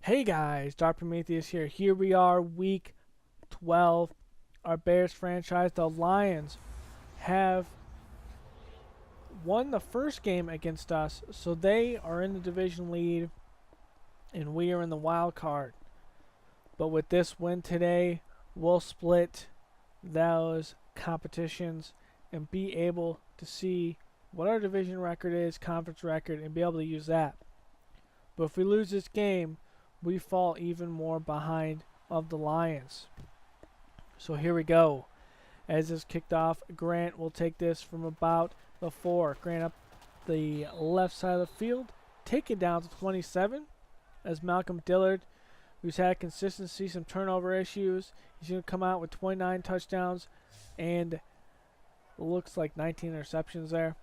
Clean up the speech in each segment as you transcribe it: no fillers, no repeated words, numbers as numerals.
Hey guys, Dr. Prometheus here. Here we are, week 12. Our Bears franchise, the Lions, have won the first game against us, so they are in the division lead, and we are in the wild card. But with this win today, we'll split those competitions and be able to see what our division record is, conference record, and be able to use that. But if we lose this game, we fall even more behind of the Lions. So here we go. As this kicked off, Grant will take this from about the 4. Grant up the left side of the field, take it down to 27 as Malcolm Dillard, who's had consistency, some turnover issues. He's going to come out with 29 touchdowns and looks like 19 interceptions there.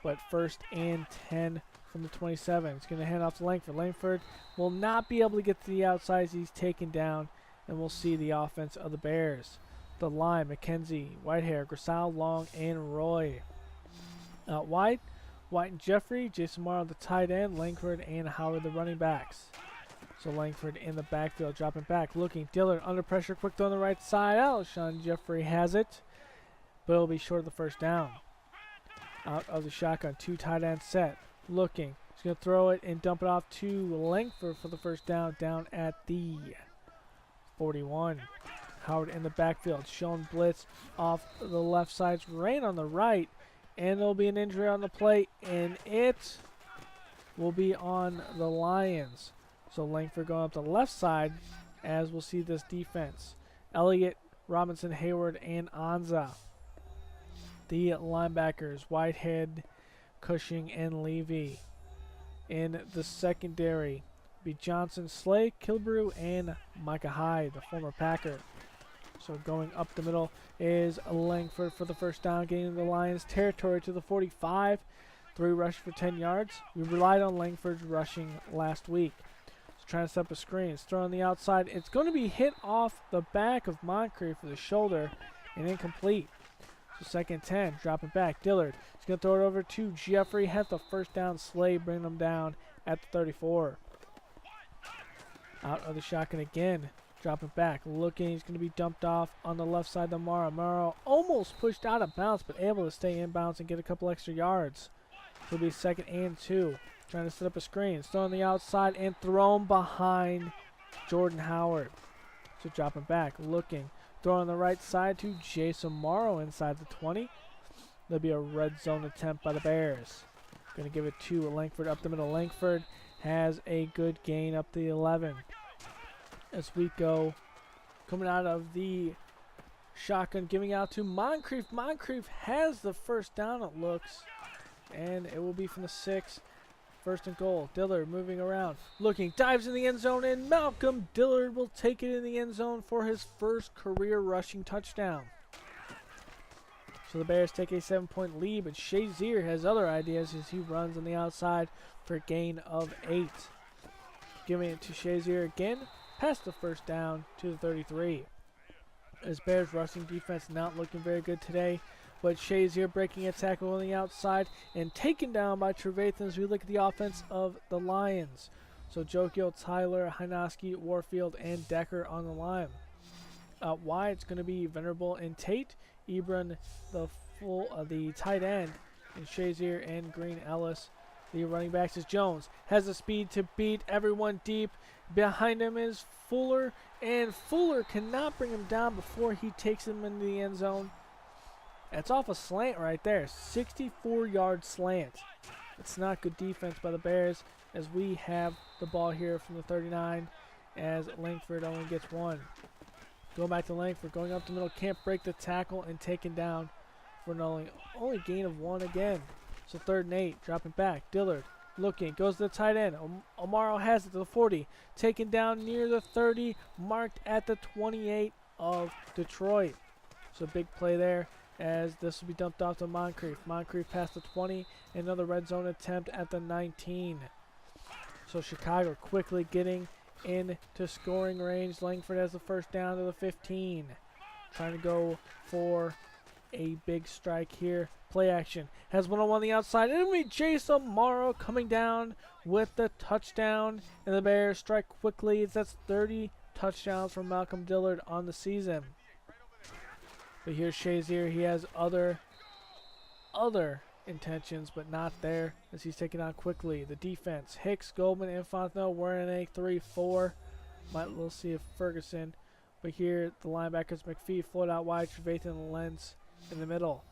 But first and 10 from the 27. He's going to hand off to Langford. Langford will not be able to get to the outside as he's taken down, and we'll see the offense of the Bears. The line, MacKenzie, Whitehair, Grasal, Long, and Roy. White and Jeffrey, Jason Morrow the tight end, Langford and Howard the running backs. So Langford in the backfield, dropping back, looking. Dillard under pressure, quick throw on the right side. Alshon Jeffrey has it, but it'll be short of the first down. Out of the shotgun, 2 tight end set. Looking. He's going to throw it and dump it off to Langford for the first down at the 41. Howard in the backfield, showing blitz off the left side, rain on the right, and there'll be an injury on the play, and it will be on the Lions. So Langford going up the left side as we'll see this defense. Elliott, Robinson, Hayward, and Anza. The linebackers, Whitehead, Cushing, and Levy. In the secondary, be Johnson, Slay, Kilbrew, and Micah Hyde, the former Packer. So going up the middle is Langford for the first down, getting the Lions territory to the 45. 3 rushes for 10 yards. We relied on Langford's rushing last week. So trying to set up a screen. It's thrown on the outside. It's going to be hit off the back of Moncrief for the shoulder and incomplete. So second 10, dropping back. Dillard. He's going to throw it over to Jeffrey. Has the first down. Slay bringing him down at the 34. Out of the shotgun again. Dropping back. Looking. He's going to be dumped off on the left side of Morrow. Morrow almost pushed out of bounds, but able to stay in bounds and get a couple extra yards. It'll be second and 2. Trying to set up a screen. It's thrown on the outside and thrown behind Jordan Howard. So dropping back. Looking. Throw on the right side to Jason Morrow inside the 20. There'll be a red zone attempt by the Bears. Going to give it to Langford up the middle. Langford has a good gain up the 11. As we go, coming out of the shotgun, giving out to Moncrief. Moncrief has the first down, it looks, and it will be from the 6. First and goal. Dillard moving around, looking, dives in the end zone, and Malcolm Dillard will take it in the end zone for his first career rushing touchdown. So the Bears take a 7-point lead, but Shazier has other ideas as he runs on the outside for a gain of 8. Giving it to Shazier again, past the first down to the 33. As Bears rushing defense not looking very good today, but Shazier breaking a tackle on the outside and taken down by Trevathan as we look at the offense of the Lions. So Jokio, Tyler, Hynoski, Warfield, and Decker on the line. Out wide, it's going to be Venerable and Tate. Ebron, the tight end, and Shazier and Green Ellis. The running backs is Jones. Has the speed to beat everyone deep. Behind him is Fuller, and Fuller cannot bring him down before he takes him into the end zone. It's off a slant right there. 64-yard slant. It's not good defense by the Bears as we have the ball here from the 39 as Langford only gets 1. Going back to Langford, going up the middle, can't break the tackle and taken down for an only gain of 1 again. So third and 8, dropping back. Dillard looking, goes to the tight end. Amaro has it to the 40, taken down near the 30, marked at the 28 of Detroit. So big play there as this will be dumped off to Moncrief. Moncrief past the 20, another red zone attempt at the 19. So Chicago quickly getting into scoring range. Langford has the first down to the 15. Trying to go for a big strike here. Play action. Has one-on-one on the outside. It'll be Jason Morrow coming down with the touchdown. And the Bears strike quickly. That's 30 touchdowns from Malcolm Dillard on the season. But here's Shazier. He has other intentions, but not there as he's taken on quickly. The defense, Hicks, Goldman, and Fontenot were in a 3-4. We'll see if Ferguson. But here, the linebackers, McPhee, float out wide, Trevathan and Lentz in the middle.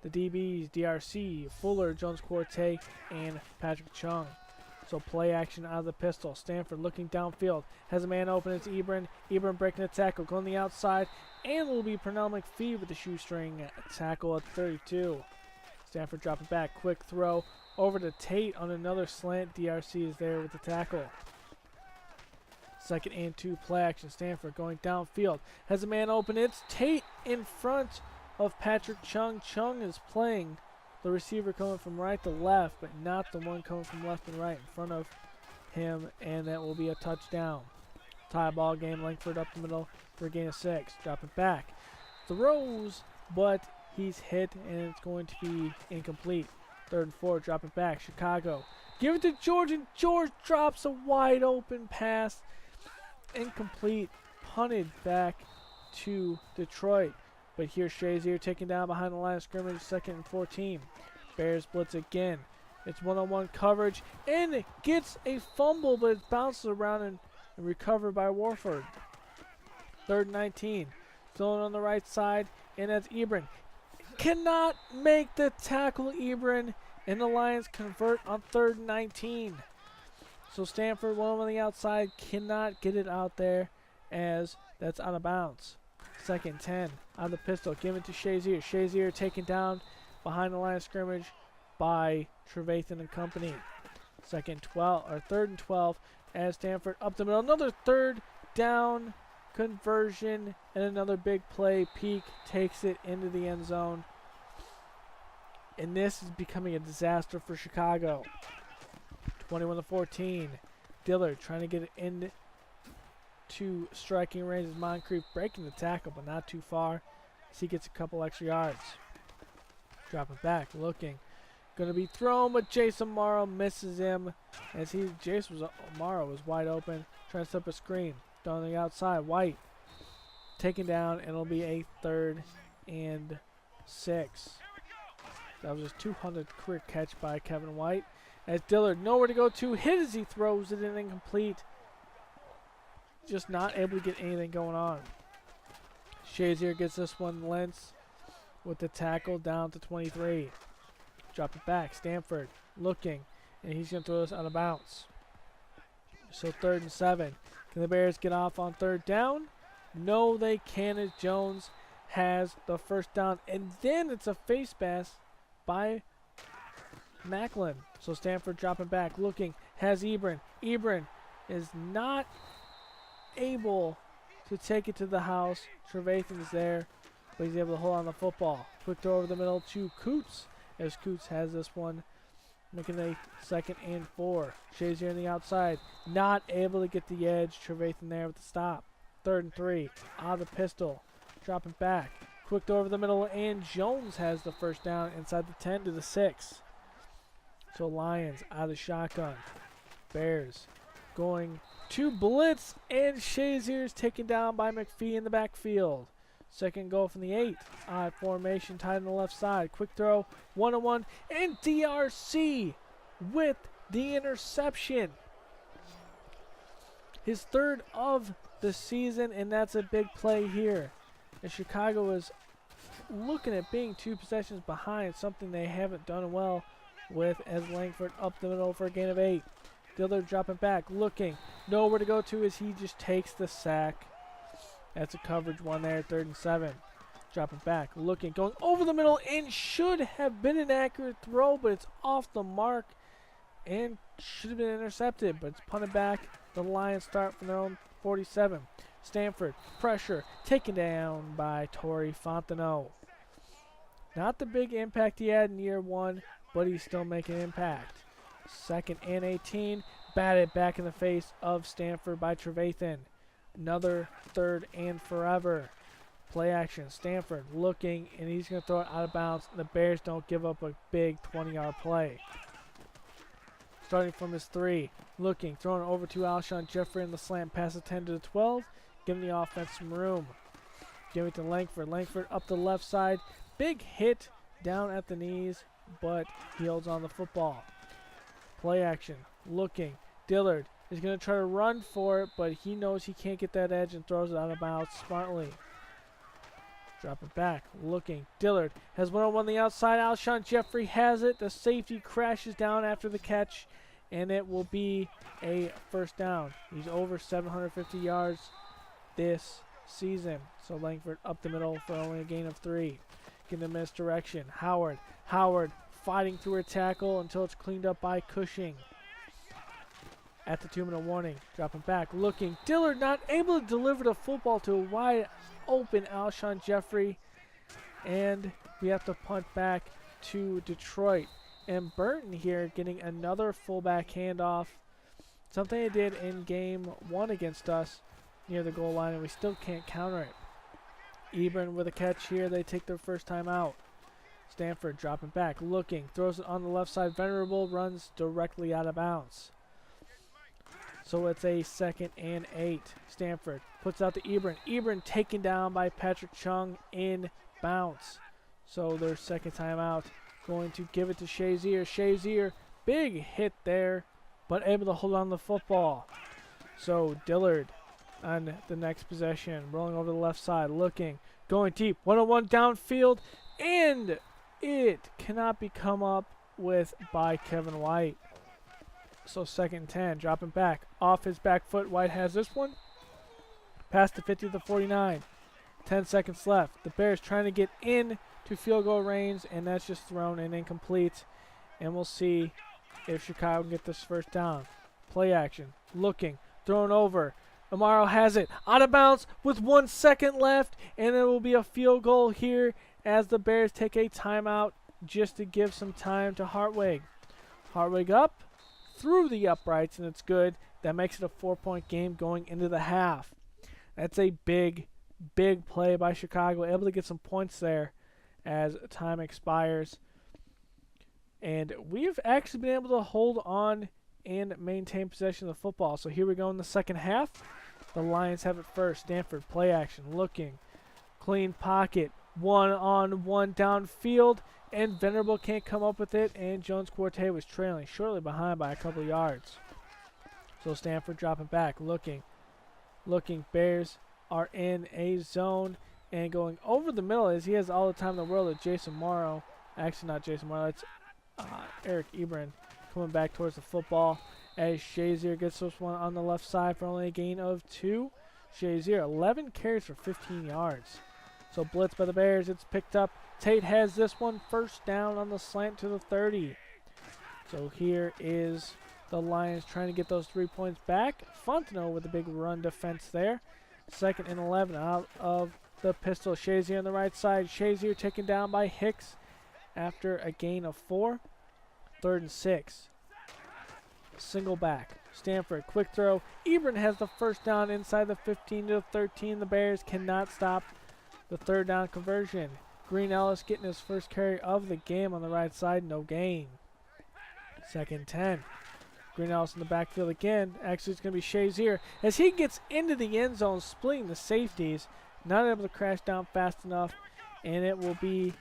The DBs, DRC, Fuller, Jones-Quartet, and Patrick Chung. So play action out of the pistol. Stanford looking downfield. Has a man open. It's Ebron. Ebron breaking the tackle. Going the outside. And it will be Pernell McPhee with the shoestring tackle at 32. Stanford dropping back. Quick throw over to Tate on another slant. DRC is there with the tackle. 2nd and 2 play action. Stanford going downfield. Has a man open. It's Tate in front of Patrick Chung. Chung is playing the receiver coming from right to left, but not the one coming from left and right in front of him, and that will be a touchdown. Tie ball game. Langford up the middle for a gain of 6. Dropping back. Throws, but he's hit, and it's going to be incomplete. 3rd and 4. Dropping back. Chicago. Give it to George, and George drops a wide open pass. Incomplete. Punted back to Detroit. But here's Shazier taken down behind the line of scrimmage, 2nd and 14. Bears blitz again. It's one-on-one coverage, and it gets a fumble, but it bounces around and recovered by Warford. 3rd and 19. Thrown on the right side, and that's Ebron. Cannot make the tackle, Ebron, and the Lions convert on 3rd and 19. So Stanford, one on the outside, cannot get it out there as that's out of bounds. 2nd 10 out of the pistol, given to Shazier. Shazier taken down behind the line of scrimmage by Trevathan and company. 3rd and 12 as Stanford up the middle. Another 3rd down conversion and another big play. Peak takes it into the end zone. And this is becoming a disaster for Chicago. 21-14. Dillard trying to get it into striking range. Moncrief breaking the tackle, but not too far as he gets a couple extra yards. Dropping back, looking. Going to be thrown, but Jason Morrow misses him as Morrow was wide open, trying to set up a screen. Down the outside, White taken down, and it'll be a 3rd and 6. That was his 200th career catch by Kevin White. As Dillard nowhere to go to, hit as he throws it in, incomplete. Just not able to get anything going on. Shazier gets this one. Lentz with the tackle down to 23. Drop it back. Stanford looking, and he's going to throw this out of bounds. So 3rd and 7. Can the Bears get off on 3rd down? No, they can't, as Jones has the 1st down. And then it's a face mask by Macklin. So Stanford dropping back, looking, has Ebron. Ebron is not able to take it to the house. Trevathan's there, but he's able to hold on the football. Quick throw over the middle to Coots, as Coots has this one, making a 2nd and 4. Shazier on the outside, not able to get the edge. Trevathan there with the stop. 3rd and 3, out of the pistol, dropping back. Quick throw over the middle, and Jones has the 1st down inside the 10 to the 6. So Lions out of the shotgun. Bears going to blitz, and Shazier's taken down by McPhee in the backfield. 2nd goal from the 8. Odd formation tied on the left side. Quick throw, one-on-one, and DRC with the interception. His 3rd of the season, and that's a big play here. And Chicago is looking at being 2 possessions behind, something they haven't done well with, as Langford up the middle for a gain of 8. Dillard dropping back, looking, nowhere to go to as he just takes the sack. That's a coverage one there, 3rd and 7. Dropping back, looking, going over the middle, and should have been an accurate throw, but it's off the mark and should have been intercepted, but it's punted back. The Lions start from their own 47. Stanford, pressure, taken down by Torrey Fontenot. Not the big impact he had in year 1, but he's still making impact. 2nd and 18, batted back in the face of Stanford by Trevathan. Another 3rd and forever. Play action. Stanford looking, and he's going to throw it out of bounds. The Bears don't give up a big 20-yard play. Starting from his 3. Looking. Throwing it over to Alshon Jeffrey in the slant pass of 10 to the 12. Giving the offense some room. Giving it to Langford. Langford up the left side. Big hit down at the knees, but he holds on the football. Play action. Looking. Dillard is going to try to run for it, but he knows he can't get that edge and throws it out of bounds smartly. Drop it back. Looking. Dillard has one-on-one on the outside. Alshon Jeffrey has it. The safety crashes down after the catch, and it will be a first down. He's over 750 yards this season. So Langford up the middle for only a gain of 3. Getting a misdirection. Howard fighting through a tackle until it's cleaned up by Cushing. At the 2-minute warning. Dropping back. Looking. Dillard not able to deliver the football to a wide open Alshon Jeffrey. And we have to punt back to Detroit. And Burton here getting another fullback handoff. Something they did in game 1 against us near the goal line, and we still can't counter it. Ebron with a catch here. They take their first time out. Stanford dropping back. Looking. Throws it on the left side. Venerable runs directly out of bounds. So it's a 2nd and 8. Stanford puts out to Ebron. Ebron taken down by Patrick Chung in bounce. So their second time out. Going to give it to Shazier. Shazier, big hit there, but able to hold on to the football. So Dillard on the next possession. Rolling over the left side. Looking. Going deep. 1-on-1 downfield. And it cannot be come up with by Kevin White. So 2nd and 10, dropping back off his back foot. White has this one. Past the 50 to the 49. 10 seconds left. The Bears trying to get in to field goal range, and that's just thrown and incomplete. And we'll see if Chicago can get this first down. Play action. Looking. Thrown over. Amaro has it. Out of bounds with 1 second left, and it will be a field goal here as the Bears take a timeout just to give some time to Hartwig. Hartwig up. Through the uprights, and it's good. That makes it a 4-point game going into the half. That's a big play by Chicago, able to get some points there as time expires. And we've actually been able to hold on and maintain possession of the football. So here we go in the second half. The Lions have it first. Stanford play action, looking. Clean pocket. 1-on-1 downfield. And Venerable can't come up with it, and Jones-Quartet was trailing shortly behind by a couple of yards. So Stanford dropping back, looking. Bears are in a zone, and going over the middle as he has all the time in the world at Jason Morrow. Actually, not Jason Morrow, it's Eric Ebron coming back towards the football as Shazier gets this one on the left side for only a gain of 2. Shazier, 11 carries for 15 yards. So blitz by the Bears, it's picked up. Tate has this one, first down on the slant to the 30. So here is the Lions trying to get those 3 points back. Fontenot with a big run defense there. 2nd and 11 out of the pistol. Shazier on the right side. Shazier taken down by Hicks after a gain of 4. 3rd and 6. Single back. Stanford, quick throw. Ebron has the first down inside the 15 to the 13. The Bears cannot stop the 3rd down conversion. Green Ellis getting his first carry of the game on the right side, no gain. 2nd 10. Green Ellis in the backfield again. Actually, it's going to be Shazier as he gets into the end zone, splitting the safeties. Not able to crash down fast enough, and it will be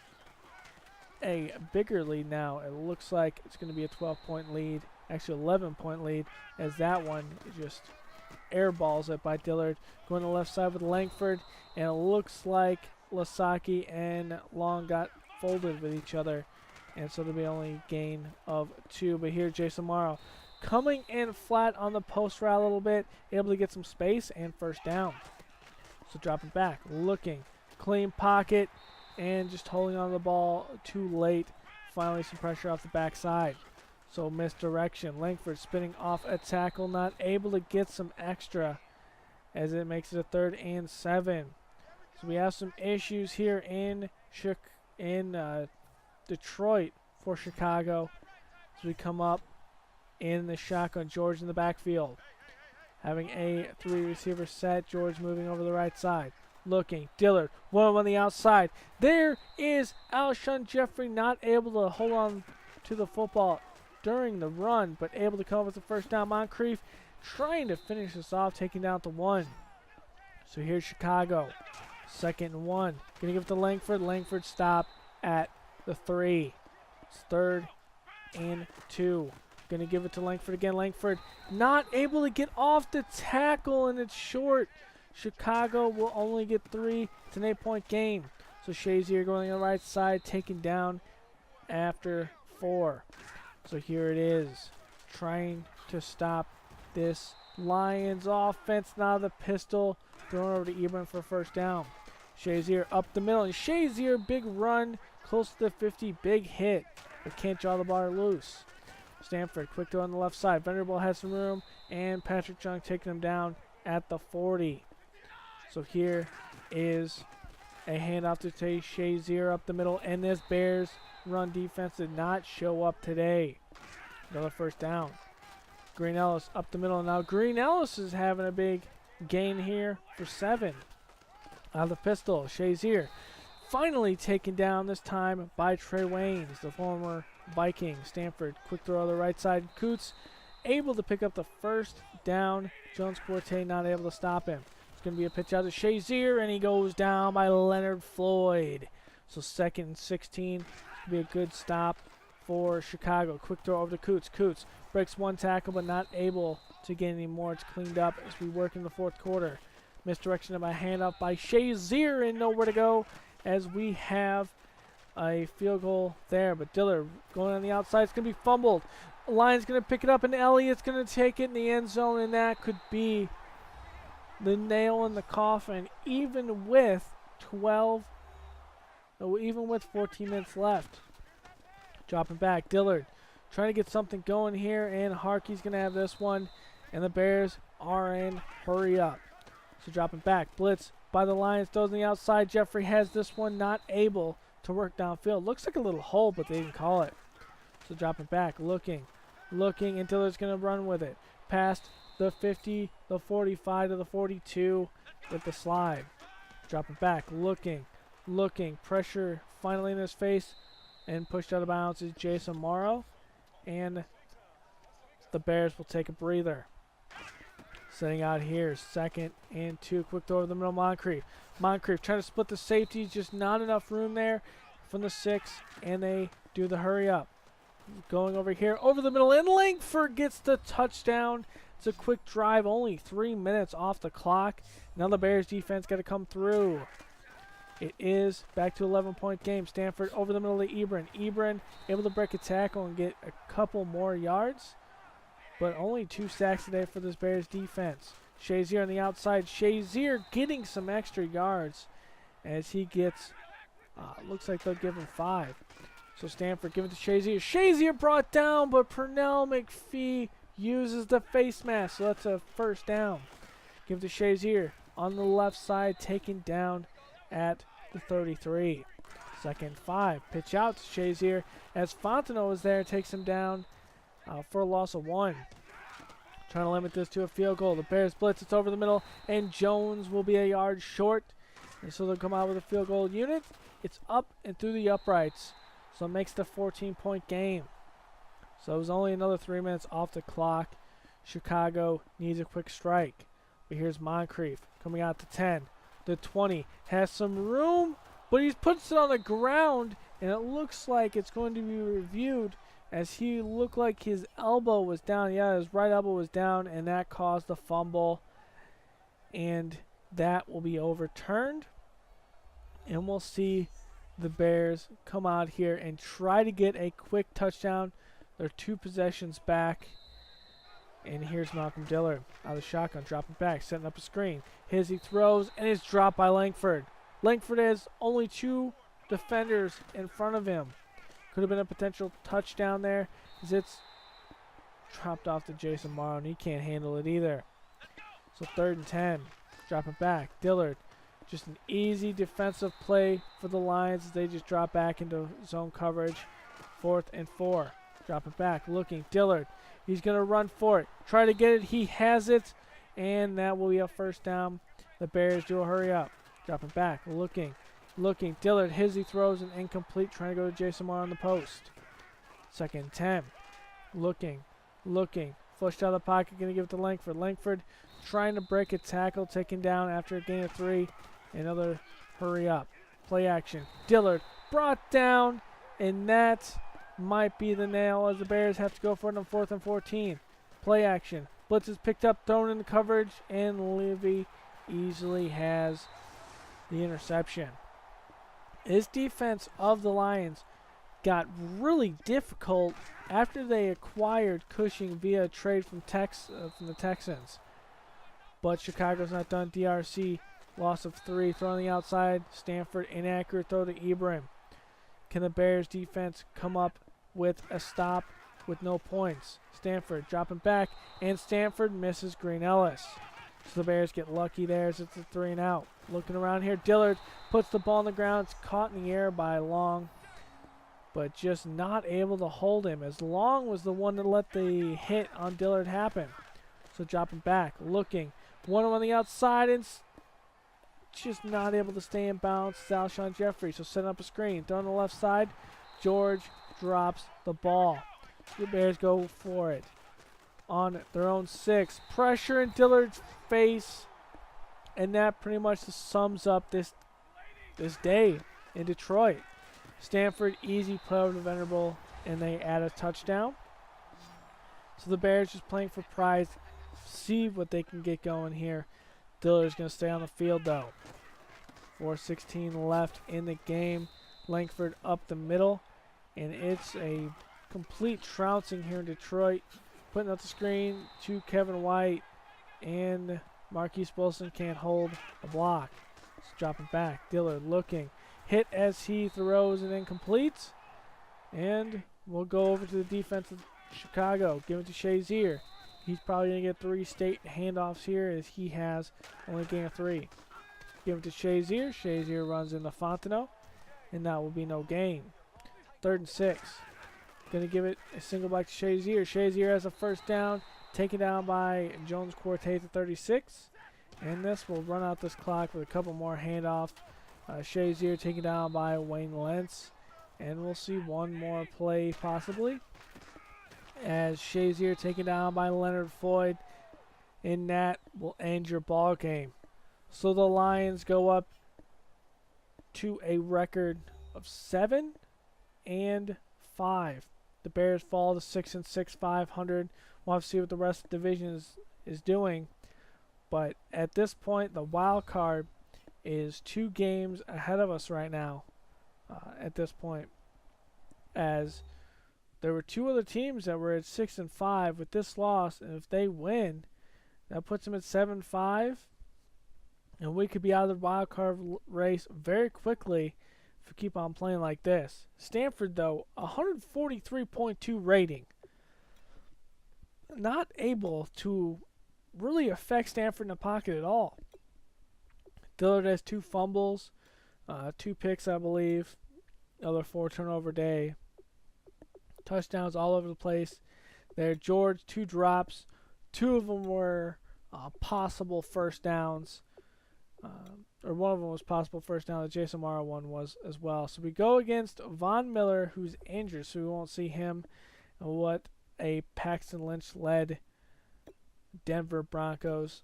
a bigger lead now. It looks like it's going to be a 12-point lead, actually 11-point lead, as that one just airballs it by Dillard. Going to the left side with Langford, and it looks like Lasaki and Long got folded with each other, and so there'll be only a gain of 2. But here, Jason Morrow coming in flat on the post route a little bit, able to get some space and first down. So dropping back, looking, clean pocket, and just holding on to the ball too late. Finally, some pressure off the backside. So misdirection. Langford spinning off a tackle, not able to get some extra as it makes it a 3rd and 7. So we have some issues here in Detroit for Chicago as we come up in the shotgun. George in the backfield. Having a 3 receiver set. George moving over the right side. looking. Dillard, one on the outside. There is Alshon Jeffrey not able to hold on to the football during the run, but able to come up with the first down. Moncrief trying to finish this off, taking down the 1. So here's Chicago. 2nd and 1. Going to give it to Langford. Langford stop at the 3. It's 3rd and 2. Going to give it to Langford again. Langford not able to get off the tackle, and it's short. Chicago will only get 3. It's an 8-point game. So Shazier going on the right side, taken down after 4. So here it is, trying to stop this Lions offense. Now the pistol thrown over to Ebron for first down. Shazier up the middle, and Shazier, big run, close to the 50, big hit, but can't draw the ball loose. Stanford, quick throw on the left side. Vanderbilt has some room, and Patrick Chung taking him down at the 40. So here is a handoff to Shazier up the middle, and this Bears run defense did not show up today. Another first down. Green Ellis up the middle. Now Green Ellis is having a big gain here for 7. Out of the pistol, Shazier finally taken down this time by Trae Waynes, the former Viking. Stanford, quick throw on the right side. Coots able to pick up the first down. Jones-Quartet not able to stop him. It's going to be a pitch out to Shazier, and he goes down by Leonard Floyd. So 2nd and 16. It's going to be a good stop for Chicago. Quick throw over to Coots. Coots breaks 1 tackle, but not able to get any more. It's cleaned up as we work in the 4th quarter. Misdirection of a handoff by Shazier, and nowhere to go as we have a field goal there. But Dillard going on the outside. It's going to be fumbled. Lions going to pick it up, and Elliott's going to take it in the end zone, and that could be the nail in the coffin, even with 14 minutes left. Dropping back, Dillard trying to get something going here, and Harkey's going to have this one, and the Bears are in hurry up. So dropping back, blitz by the Lions, throws on the outside. Jeffrey has this one, not able to work downfield. Looks like a little hole, but they didn't call it. So dropping back, looking, and Dillard's going to run with it. Past the 50, the 45 to the 42 with the slide. Dropping back, looking, pressure finally in his face, and pushed out of bounds is Jason Morrow, and the Bears will take a breather. Setting out here, 2nd and 2, quick throw over the middle, Moncrief. Moncrief trying to split the safeties, just not enough room there from the 6, and they do the hurry up. Going over here, over the middle, and Langford gets the touchdown. It's a quick drive, only 3 minutes off the clock. Now the Bears defense got to come through. It is back to 11-point game. Stanford over the middle of Ebron. Ebron able to break a tackle and get a couple more yards, but only 2 sacks today for this Bears defense. Shazier on the outside. Shazier getting some extra yards as he gets, looks like they'll give him 5. So Stanford giving it to Shazier. Shazier brought down, but Pernell McPhee uses the face mask, so that's a first down. Give it to Shazier on the left side, taken down at the 33. 2nd and 5. Pitch out to Shazier as Fontenot is there, takes him down for a loss of 1. Trying to limit this to a field goal. The Bears blitz, it's over the middle, and Jones will be a yard short. And so they'll come out with a field goal unit. It's up and through the uprights. So it makes the 14-point game. So it was only another 3 minutes off the clock. Chicago needs a quick strike. But here's Moncrief coming out to 10. The 20 has some room, but he puts it on the ground, and it looks like it's going to be reviewed as he looked like his elbow was down. Yeah, his right elbow was down, and that caused the fumble. And that will be overturned. And we'll see the Bears come out here and try to get a quick touchdown. They're 2 possessions back. And here's Malcolm Dillard out of the shotgun, dropping back, setting up a screen. He throws, and it's dropped by Langford. Langford has only 2 defenders in front of him. Could have been a potential touchdown there, as it's dropped off to Jason Morrow, and he can't handle it either. So 3rd and 10, dropping back. Dillard, just an easy defensive play for the Lions as they just drop back into zone coverage. 4th and 4, dropping back, looking. Dillard, he's going to run for it. Try to get it. He has it. And that will be a first down. The Bears do a hurry up. Dropping back, looking. Dillard, he throws an incomplete, trying to go to Jason Moore on the post. 2nd and 10. Looking. Flushed out of the pocket, going to give it to Langford. Langford trying to break a tackle, taken down after a gain of 3. Another hurry up. Play action. Dillard brought down, and that might be the nail as the Bears have to go for it on 4th and 14. Play action. Blitz is picked up, thrown in the coverage, and Levy easily has the interception. This defense of the Lions got really difficult after they acquired Cushing via trade from the Texans. But Chicago's not done. DRC, loss of 3, throw on the outside. Stanford, inaccurate throw to Ibrahim. Can the Bears defense come up with a stop with no points? Stanford dropping back, and Stanford misses Green Ellis. So the Bears get lucky there as it's a 3 and out. Looking around here, Dillard puts the ball on the ground. It's caught in the air by Long, but just not able to hold him, as Long was the one that let the hit on Dillard happen. So dropping back, looking. One on the outside, and just not able to stay in bounds. It's Alshon Jeffrey, so setting up a screen. Throw on the left side. George drops the ball. The Bears go for it on their own 6. Pressure in Dillard's face, and that pretty much sums up this day in Detroit. Stanford, easy play over the Venerable, and they add a touchdown. So the Bears just playing for pride, see what they can get going here. Dillard's going to stay on the field, though. 4:16 left in the game. Langford up the middle, and it's a complete trouncing here in Detroit. Putting up the screen to Kevin White, and Marquise Wilson can't hold a block. It's dropping back. Dillard looking. Hit as he throws and incomplete. And we'll go over to the defense of Chicago. Give it to Shazier. He's probably going to get 3 state handoffs here as he has only a gain of 3. Give it to Shazier. Shazier runs into Fontenot, and that will be no gain. 3rd and 6. Going to give it a single back to Shazier. Shazier has a first down, taken down by Jones Quartet to 36. And this will run out this clock with a couple more handoffs. Shazier taken down by Wayne Lentz. And we'll see one more play possibly, as Shazier taken down by Leonard Floyd. And that will end your ball game. So the Lions go up to a record of 7 and 5. The Bears fall to 6 and 6, 500. We'll have to see what the rest of the division is doing. But at this point, the wild card is 2 games ahead of us right now. At this point, as there were 2 other teams that were at 6 and 5 with this loss, and if they win, that puts them at 7-5, and we could be out of the wild card race very quickly if we keep on playing like this. Stanford, though, 143.2 rating, not able to really affect Stanford in the pocket at all. Dillard has 2 fumbles, 2 picks, I believe. Another 4 turnover day. Touchdowns all over the place there. George, 2 drops. 2 of them were possible first downs. Or one of them was possible first down. The Jason Mara one was as well. So we go against Von Miller, who's injured, so we won't see him. And what a Paxton Lynch-led Denver Broncos.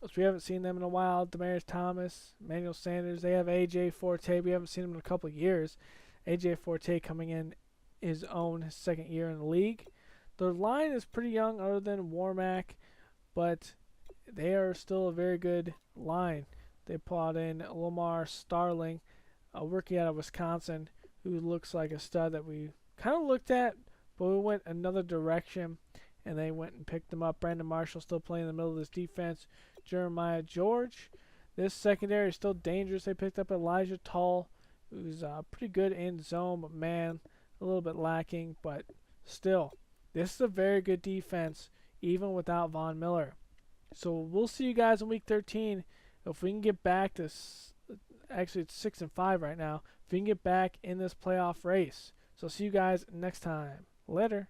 So we haven't seen them in a while. Demarius Thomas, Emmanuel Sanders. They have A.J. Forte. We haven't seen him in a couple of years. A.J. Forte coming in his own 2nd year in the league. Their line is pretty young other than Warmack, but they are still a very good line. They brought in Lamar Starling, a rookie out of Wisconsin, who looks like a stud that we kind of looked at, but we went another direction, and they went and picked him up. Brandon Marshall still playing in the middle of this defense. Jeremiah George. This secondary is still dangerous. They picked up Elijah Tall, who's pretty good in zone, but man, a little bit lacking. But still, this is a very good defense, even without Von Miller. So we'll see you guys in Week 13. If we can get back to, actually it's 6 and 5 right now, if we can get back in this playoff race. So see you guys next time. Later.